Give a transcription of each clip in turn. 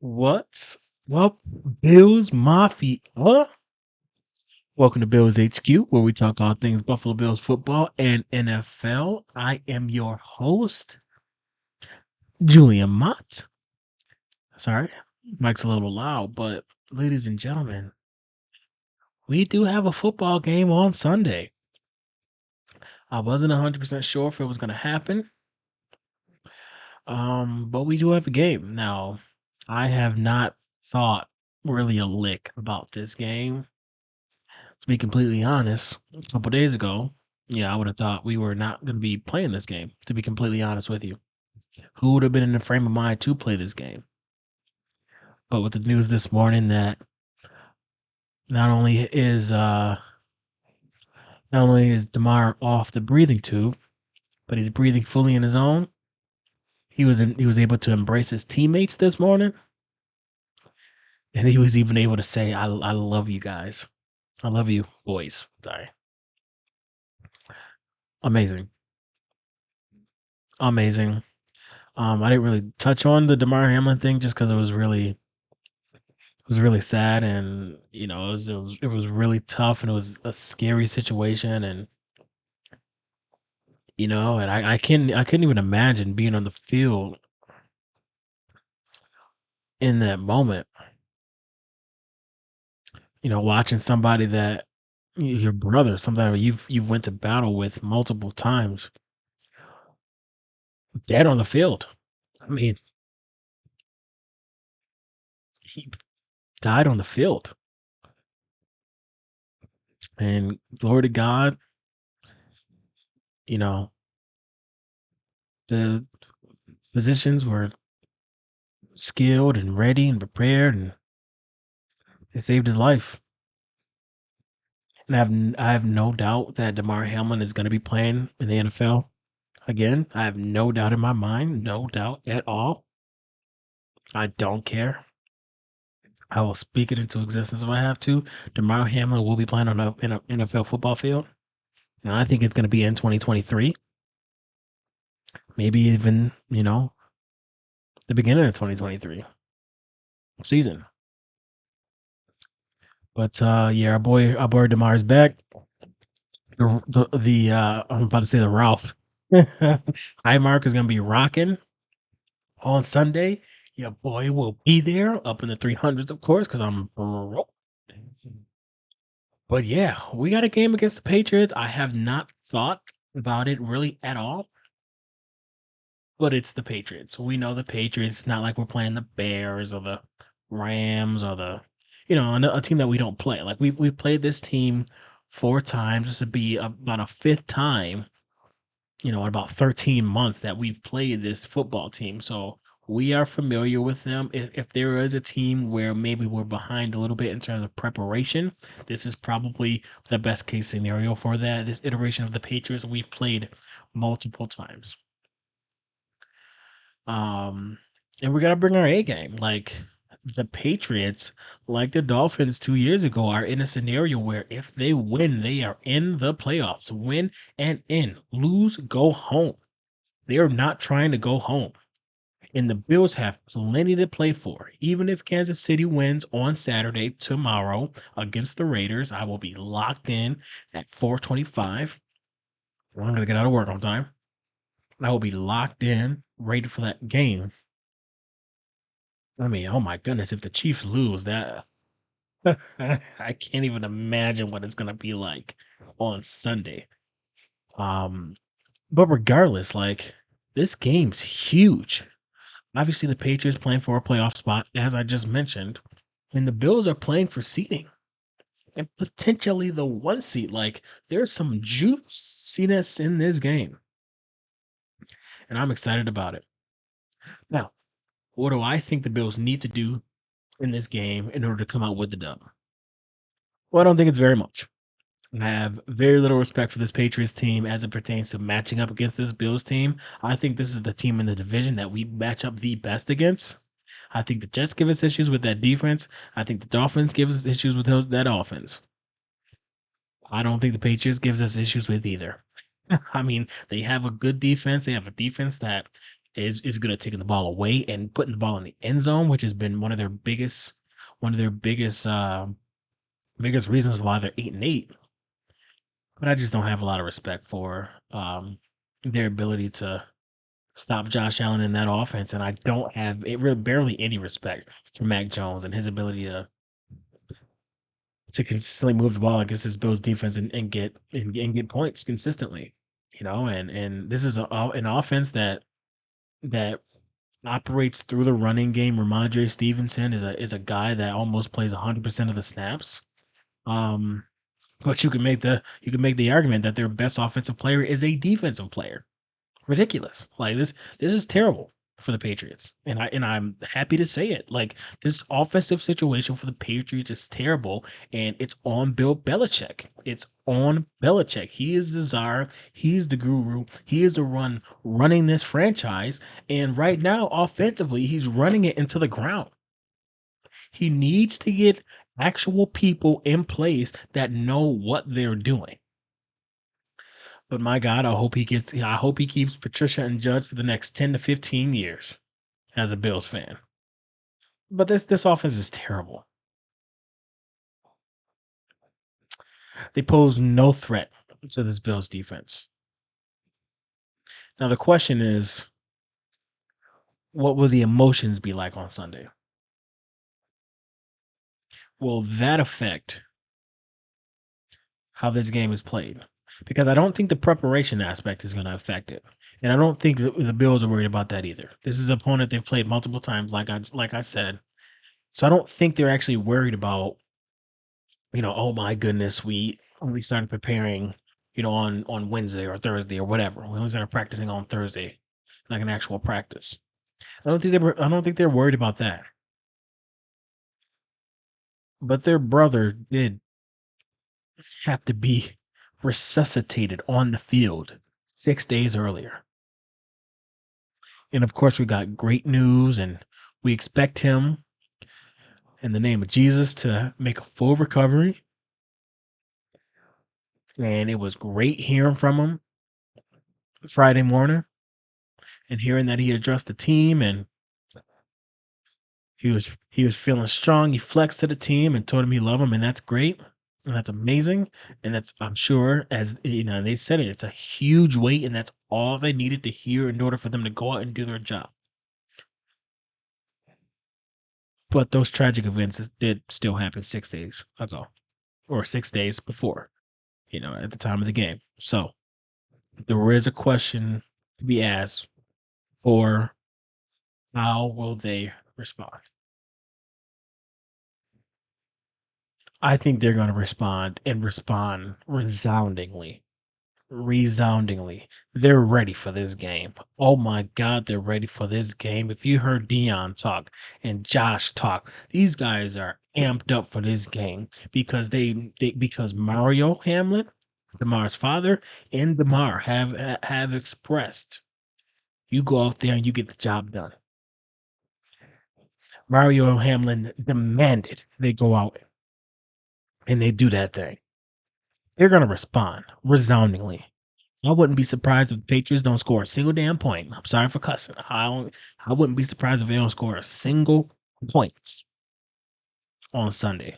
What's up, Bills Mafia? Welcome to Bills HQ, where we talk all things Buffalo Bills football and NFL. I am your host, Julian Mott. Sorry, mic's a little loud, but ladies and gentlemen, we do have a football game on Sunday. I wasn't 100% sure if it was going to happen, but we do have a game. Now, I have not thought really a lick about this game. To be completely honest, a couple days ago, I would have thought we were not going to be playing this game, to be completely honest with you. Who would have been in the frame of mind to play this game? But with the news this morning that not only is Damar off the breathing tube, but he's breathing fully in his own. He was able to embrace his teammates this morning, and he was even able to say, "I love you guys. I love you, boys." Sorry, amazing, amazing. I didn't really touch on the Damar Hamlin thing just because it was really sad, and it was really tough, and it was a scary situation, and I couldn't even imagine being on the field in that moment. Watching somebody that your brother, somebody you've went to battle with multiple times, dead on the field. I mean, he died on the field, and glory to God, you know the physicians were skilled and ready and prepared, and they saved his life. And I have no doubt that Damar Hamlin is going to be playing in the NFL again. I have no doubt in my mind, no doubt at all. I don't care. I will speak it into existence if I have to. Damar Hamlin will be playing on an NFL football field, and I think it's going to be in 2023, maybe even the beginning of 2023 season. But yeah, our boy Damar is back. I'm about to say the Ralph. Highmark is gonna be rocking on Sunday. Your boy will be there up in the 300s, of course, because I'm broke. But yeah, we got a game against the Patriots. I have not thought about it really at all, but it's the Patriots. We know the Patriots. It's not like we're playing the Bears or the Rams or a team that we don't play. Like we've played this team 4 times. This would be about a fifth time in about 13 months that we've played this football team. So we are familiar with them. If there is a team where maybe we're behind a little bit in terms of preparation, this is probably the best case scenario for that. This iteration of the Patriots, we've played multiple times. Um, and we got to bring our A game. Like the Patriots, like the Dolphins 2 years ago, are in a scenario where if they win, they are in the playoffs. Win and in. Lose, go home. They are not trying to go home. And the Bills have plenty to play for. Even if Kansas City wins on Saturday, tomorrow, against the Raiders, I will be locked in at 4:25. I'm going to get out of work on time. I will be locked in, ready for that game. I mean, oh my goodness, if the Chiefs lose, that I can't even imagine what it's going to be like on Sunday. Um, but regardless, like this game's huge. Obviously, the Patriots playing for a playoff spot, as I just mentioned, and the Bills are playing for seeding and potentially the one seat. Like, there's some juiciness in this game, and I'm excited about it. Now, what do I think the Bills need to do in this game in order to come out with the dub? Well, I don't think it's very much. I have very little respect for this Patriots team as it pertains to matching up against this Bills team. I think this is the team in the division that we match up the best against. I think the Jets give us issues with that defense. I think the Dolphins give us issues with that offense. I don't think the Patriots gives us issues with either. I mean, they have a good defense. They have a defense that is good at taking the ball away and putting the ball in the end zone, which has been one of their biggest reasons why they're 8-8. But I just don't have a lot of respect for their ability to stop Josh Allen in that offense, and I don't have barely any respect for Mac Jones and his ability to consistently move the ball against his Bills defense and get points consistently. And this is an offense that operates through the running game. Ramondre Stevenson is a guy that almost plays 100% of the snaps. Um, but you can make the argument that their best offensive player is a defensive player. Ridiculous. Like this is terrible for the Patriots. And I'm happy to say it. Like this offensive situation for the Patriots is terrible, and it's on Bill Belichick. It's on Belichick. He is the czar, he's the guru, he is the running this franchise, and right now offensively he's running it into the ground. He needs to get actual people in place that know what they're doing. But my God, I hope he keeps Patricia and Judge for the next 10 to 15 years as a Bills fan. But this offense is terrible. They pose no threat to this Bills defense. Now the question is, what will the emotions be like on Sunday? Will that affect how this game is played? Because I don't think the preparation aspect is going to affect it. And I don't think the Bills are worried about that either. This is an opponent they've played multiple times, like I said. So I don't think they're actually worried about, oh my goodness, we only started preparing, on Wednesday or Thursday or whatever. We only started practicing on Thursday, like an actual practice. I don't think they're worried about that. But their brother did have to be resuscitated on the field 6 days earlier. And of course, we got great news, and we expect him, in the name of Jesus, to make a full recovery. And it was great hearing from him Friday morning and hearing that he addressed the team, and he was feeling strong. He flexed to the team and told him he loved him, and that's great. And that's amazing. And that's, I'm sure, as they said it's a huge weight, and that's all they needed to hear in order for them to go out and do their job. But those tragic events did still happen 6 days ago, or 6 days before, at the time of the game. So there is a question to be asked for how will they respond? I think they're going to respond and respond resoundingly. Resoundingly. They're ready for this game. Oh my God, they're ready for this game. If you heard Dion talk and Josh talk, these guys are amped up for this game because because Mario Hamlin, Damar's father, and Damar have expressed, you go out there and you get the job done. Mario Hamlin demanded they go out and they do that thing. They're going to respond resoundingly. I wouldn't be surprised if the Patriots don't score a single damn point. I'm sorry for cussing. I wouldn't be surprised if they don't score a single point on Sunday.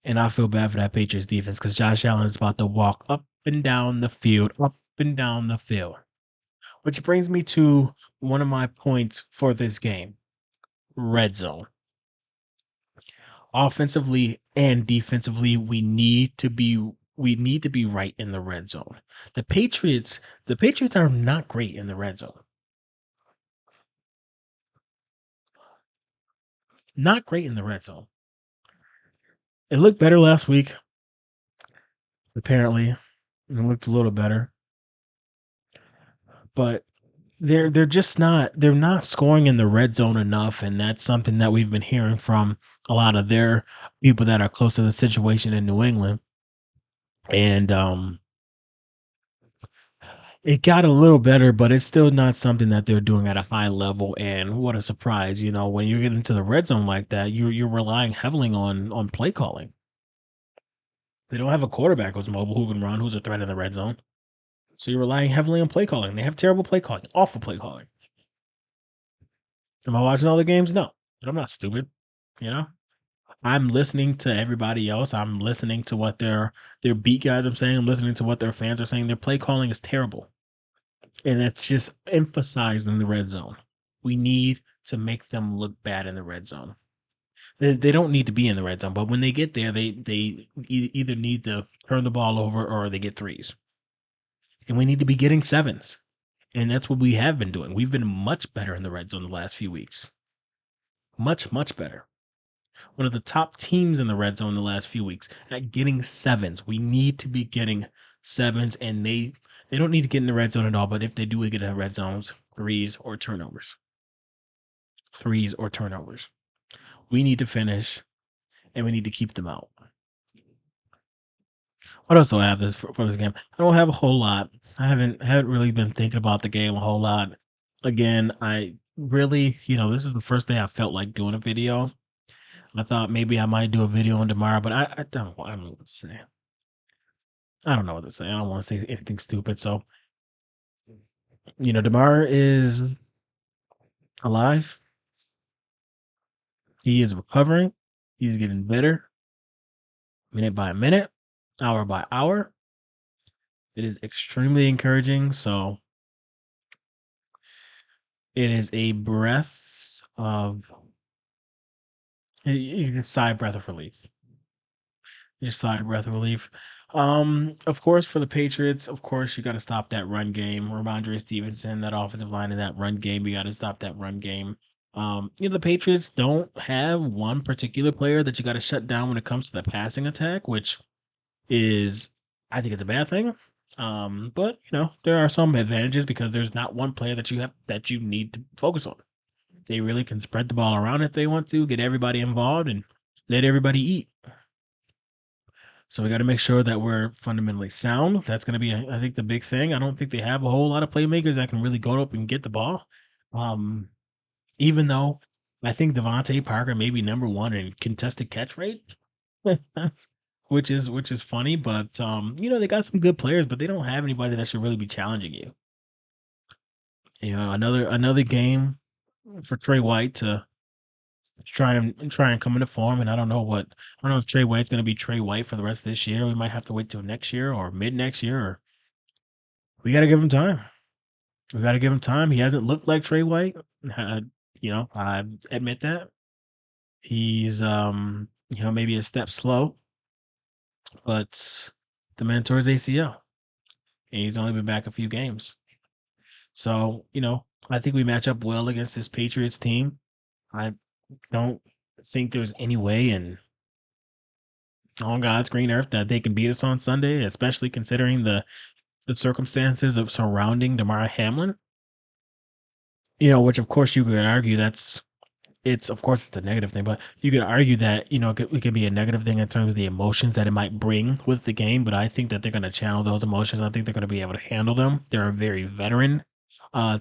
And I feel bad for that Patriots defense because Josh Allen is about to walk up and down the field, up and down the field. Which brings me to one of my points for this game: red zone. Offensively and defensively, we need to be right in the red zone. The Patriots are not great in the red zone. Not great in the red zone. It looked better last week. Apparently, it looked a little better, but they're not scoring in the red zone enough, and that's something that we've been hearing from a lot of their people that are close to the situation in New England. And it got a little better, but it's still not something that they're doing at a high level. And what a surprise, when you get into the red zone like that, you're relying heavily on play calling. They don't have a quarterback who's mobile, who can run, who's a threat in the red zone. So you're relying heavily on play calling. They have terrible play calling, awful play calling. Am I watching all the games? No, but I'm not stupid. You know, I'm listening to everybody else. I'm listening to what their beat guys are saying. I'm listening to what their fans are saying. Their play calling is terrible, and it's just emphasized in the red zone. We need to make them look bad in the red zone. They don't need to be in the red zone, but when they get there, they either need to turn the ball over or they get threes, and we need to be getting sevens. And that's what we have been doing. We've been much better in the red zone the last few weeks. Much, much better. One of the top teams in the red zone the last few weeks at getting sevens. We need to be getting sevens, and they don't need to get in the red zone at all. But if they do get in the red zones, threes or turnovers. Threes or turnovers. We need to finish, and we need to keep them out. What else do I have for this game? I don't have a whole lot. I haven't really been thinking about the game a whole lot. Again, I really, this is the first day I felt like doing a video. I thought maybe I might do a video on tomorrow, but I don't know what to say. I don't know what to say. I don't want to say anything stupid. So, Damar is alive. He is recovering. He's getting better minute by minute, hour by hour. It is extremely encouraging. So it is a breath of sigh breath of relief. Just sigh breath of relief. Of course, for the Patriots, of course, you got to stop that run game. Ramondre Stevenson, that offensive line in that run game, you got to stop that run game. The Patriots don't have one particular player that you got to shut down when it comes to the passing attack, which is, I think it's a bad thing. But there are some advantages because there's not one player that you need to focus on. They really can spread the ball around if they want to, get everybody involved, and let everybody eat. So we got to make sure that we're fundamentally sound. That's going to be, I think, the big thing. I don't think they have a whole lot of playmakers that can really go up and get the ball. Um, Even though I think Devontae Parker may be number one in contested catch rate, which is funny. But they got some good players, but they don't have anybody that should really be challenging you. Another game for Trey White to try and come into form. And I don't know if Trey White's going to be Trey White for the rest of this year. We might have to wait till next year or mid next year. Or we got to give him time. We got to give him time. He hasn't looked like Trey White. I admit that he's maybe a step slow, but the man tore his ACL, and he's only been back a few games. So I think we match up well against this Patriots team. I don't think there's any way on God's green earth that they can beat us on Sunday, especially considering the circumstances of surrounding Damar Hamlin. Which of course you could argue of course it's a negative thing, but you could argue that it could be a negative thing in terms of the emotions that it might bring with the game. But I think that they're going to channel those emotions. I think they're going to be able to handle them. They're a very veteran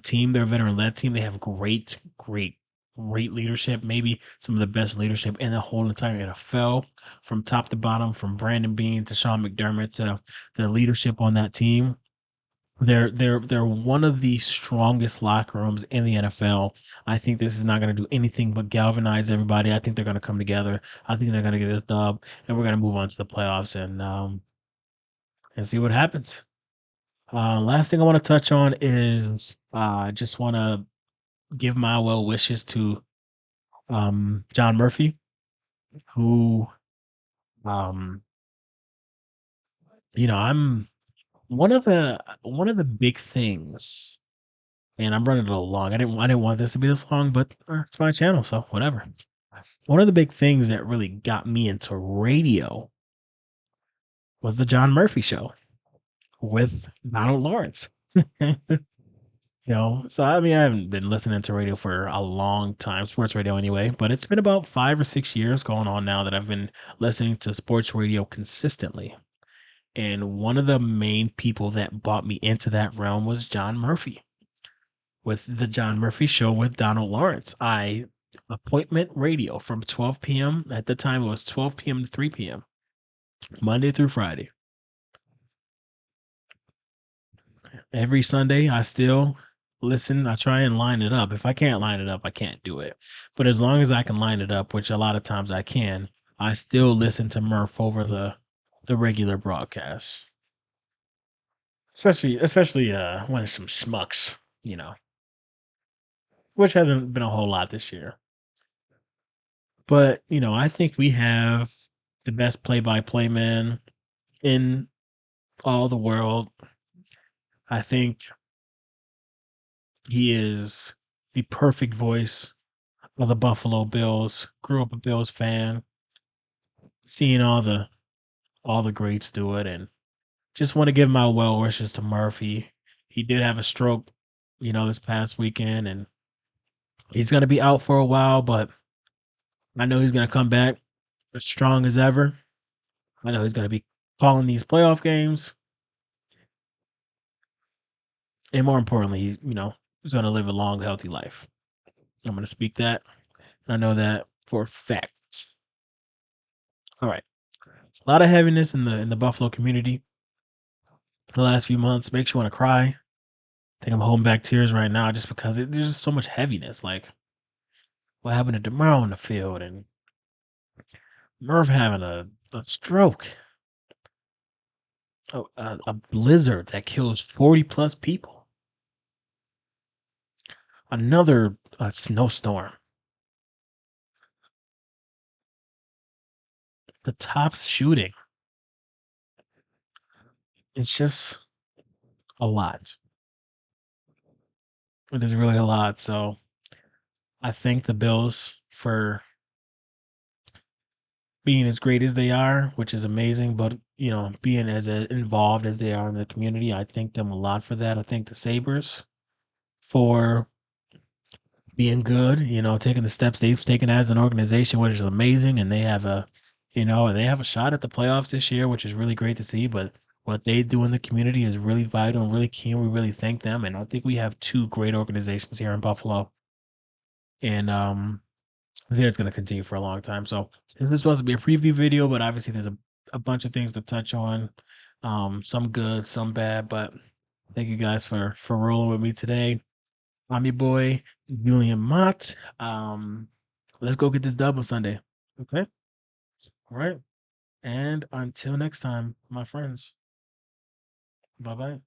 team. They're a veteran led team. They have great, great, great leadership. Maybe some of the best leadership in the whole entire NFL, from top to bottom, from Brandon Beane to Sean McDermott to the leadership on that team. They're one of the strongest locker rooms in the NFL. I think this is not going to do anything but galvanize everybody. I think they're going to come together. I think they're going to get this dub, and we're going to move on to the playoffs and see what happens. Last thing I want to touch on is I just want to give my well wishes to John Murphy, who um I'm one of the big things. And I'm running it along. I didn't want this to be this long, but it's my channel, so whatever. One of the big things that really got me into radio was the John Murphy show with Donald Lawrence. So I mean, I haven't been listening to radio for a long time, sports radio anyway, but it's been about 5 or 6 years going on now that I've been listening to sports radio consistently. And one of the main people that brought me into that realm was John Murphy. With the John Murphy show with Donald Lawrence. Appointment radio from 12 p.m. At the time, it was 12 p.m. to 3 p.m. Monday through Friday. Every Sunday, I still listen. I try and line it up. If I can't line it up, I can't do it. But as long as I can line it up, which a lot of times I can, I still listen to Murph over the regular broadcast. Especially when it's some schmucks, you know, which hasn't been a whole lot this year. But, I think we have the best play-by-play man in all the world. I think he is the perfect voice of the Buffalo Bills. Grew up a Bills fan, seeing all the greats do it, and just want to give my well wishes to Murphy. He did have a stroke, this past weekend, and he's gonna be out for a while, but I know he's gonna come back as strong as ever. I know he's gonna be calling these playoff games, and more importantly, he's gonna live a long, healthy life. I'm gonna speak that. I know that for a fact. All right. A lot of heaviness in the Buffalo community the last few months. Makes you want to cry. I think I'm holding back tears right now just because there's just so much heaviness. Like what happened to Damar on the field and Murph having a stroke, a blizzard that kills 40 plus people, another snowstorm, the Tops shooting. It's just a lot. It is really a lot. So I thank the Bills for being as great as they are, which is amazing, but being as involved as they are in the community, I thank them a lot for that. I thank the Sabres for being good, taking the steps they've taken as an organization, which is amazing, and they have a shot at the playoffs this year, which is really great to see. But what they do in the community is really vital and really key. And we really thank them, and I think we have two great organizations here in Buffalo, and I think it's going to continue for a long time. So this is supposed to be a preview video, but obviously there's a bunch of things to touch on. Some good, some bad, but thank you guys for rolling with me today. I'm your boy Julian Mott. Let's go get this double Sunday. Okay. All right. And until next time, my friends. Bye bye.